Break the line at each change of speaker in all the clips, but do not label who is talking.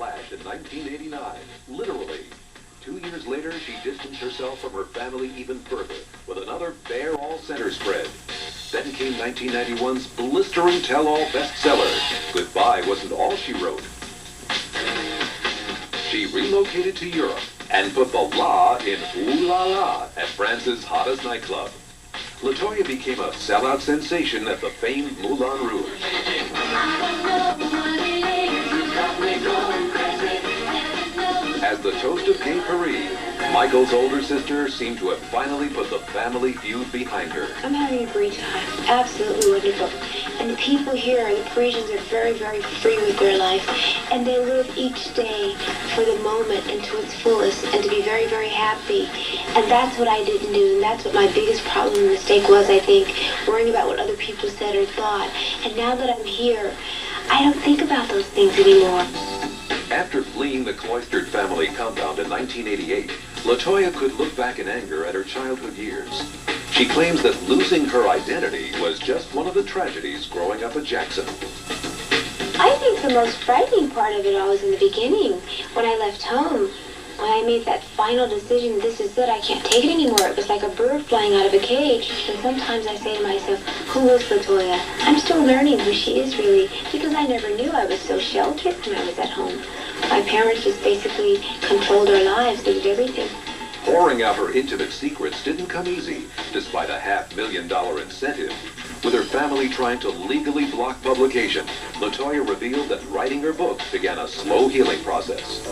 flash in 1989, literally. 2 years later, she distanced herself from her family even further with another bare all-center spread. Then came 1991's blistering tell-all bestseller, Goodbye Wasn't All She Wrote. She relocated to Europe and put the la in Ooh La La at France's hottest nightclub. LaToya became a sellout sensation at the famed Moulin Rouge. As the toast of Gay Paris, Michael's older sister seemed to have finally put the family feud behind her.
I'm having a great time. Absolutely wonderful. And the people here, the Parisians, are very, very free with their life. And they live each day for the moment and to its fullest and to be very, very happy. And that's what I didn't do. And that's what my biggest problem and mistake was, I think, worrying about what other people said or thought. And now that I'm here, I don't think about those things anymore.
After fleeing the cloistered family compound in 1988, LaToya could look back in anger at her childhood years. She claims that losing her identity was just one of the tragedies growing up a Jackson.
I think the most frightening part of it all was in the beginning, when I left home. When I made that final decision, this is it, I can't take it anymore. It was like a bird flying out of a cage. And sometimes I say to myself, who is LaToya? I'm still learning who she is really, because I never knew I was so sheltered when I was at home. My parents just basically controlled our lives, they did everything.
Pouring out her intimate secrets didn't come easy, despite a $500,000 incentive. With her family trying to legally block publication, LaToya revealed that writing her book began a slow healing process.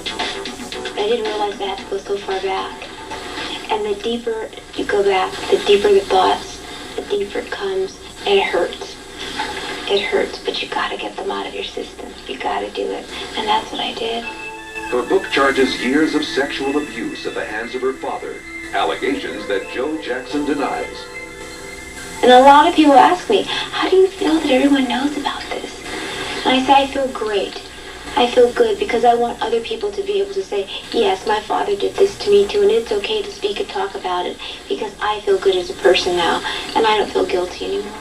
I didn't realize I had to go so far back. And the deeper you go back, the deeper the thoughts, the deeper it comes, and it hurts. It hurts, but you gotta get them out of your system. You gotta do it. And that's what I did.
Her book charges years of sexual abuse at the hands of her father, allegations that Joe Jackson denies.
And a lot of people ask me, how do you feel that everyone knows about this? And I say, I feel great. I feel good because I want other people to be able to say, yes, my father did this to me too, and it's okay to speak and talk about it because I feel good as a person now, and I don't feel guilty anymore.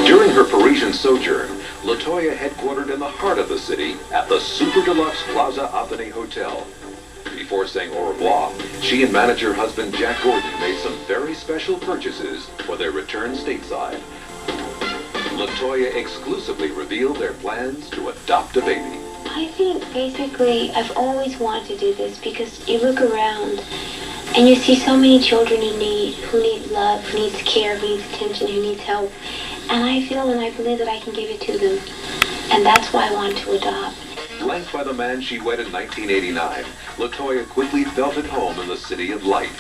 During her Parisian sojourn, LaToya headquartered in the heart of the city at the super deluxe Plaza Athénée Hotel. Before saying au revoir, she and manager husband Jack Gordon made some very special purchases for their return stateside. LaToya exclusively revealed their plans to adopt a baby.
I think basically I've always wanted to do this because you look around and you see so many children in need, who need love, who needs care, who needs attention, who needs help. And I feel and I believe that I can give it to them. And that's why I want to adopt.
Flanked by the man she wed in 1989, LaToya quickly felt at home in the city of light.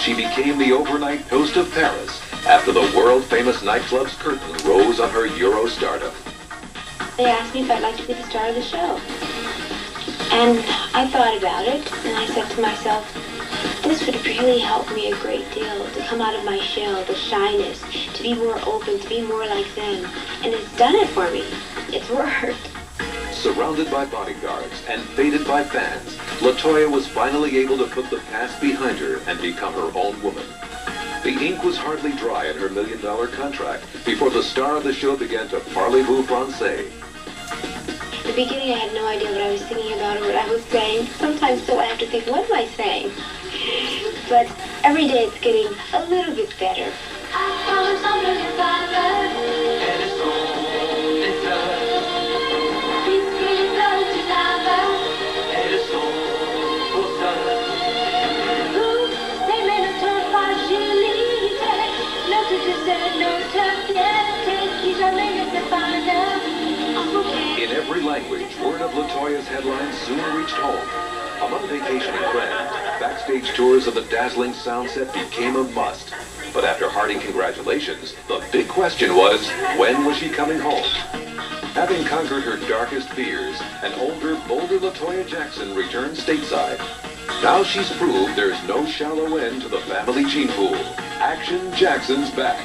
She became the overnight toast of Paris after the world-famous nightclub's curtain rose on her Euro stardom.
They asked me if I'd like to be the star of the show. And I thought about it, and I said to myself, this would really help me a great deal, to come out of my shell, the shyness, to be more open, to be more like them. And it's done it for me. It's worked.
Surrounded by bodyguards and faded by fans, LaToya was finally able to put the past behind her and become her own woman. The ink was hardly dry in her $1 million contract before the star of the show began to parlez-vous français.
In the beginning, I had no idea what I was singing about or what I was saying. Sometimes still I have to think, what am I saying? But every day it's getting a little bit better.
In every language, word of LaToya's headlines soon reached home. Among vacationing friends, backstage tours of the dazzling sound set became a must. But after hearty congratulations, the big question was, when was she coming home? Having conquered her darkest fears, an older, bolder LaToya Jackson returned stateside. Now she's proved there's no shallow end to the family gene pool. Action Jackson's back.